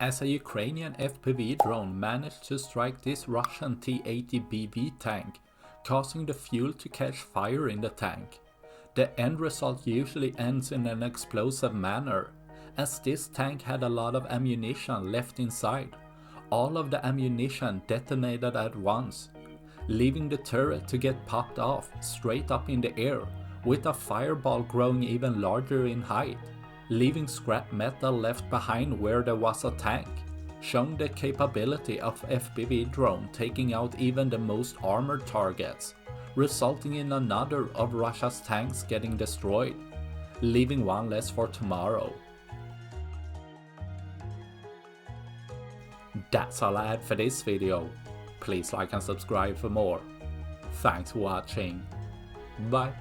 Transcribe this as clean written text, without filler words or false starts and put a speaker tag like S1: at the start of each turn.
S1: as a Ukrainian FPV drone managed to strike this Russian T-80BV tank, causing the fuel to catch fire in the tank. The end result usually ends in an explosive manner, as this tank had a lot of ammunition left inside. All of the ammunition detonated at once, leaving the turret to get popped off straight up in the air, with a fireball growing even larger in height, leaving scrap metal left behind where there was a tank, showing the capability of FPV drone taking out even the most armored targets, resulting in another of Russia's tanks getting destroyed, leaving one less for tomorrow. That's all I had for this video. Please like and subscribe for more. Thanks for watching. Bye.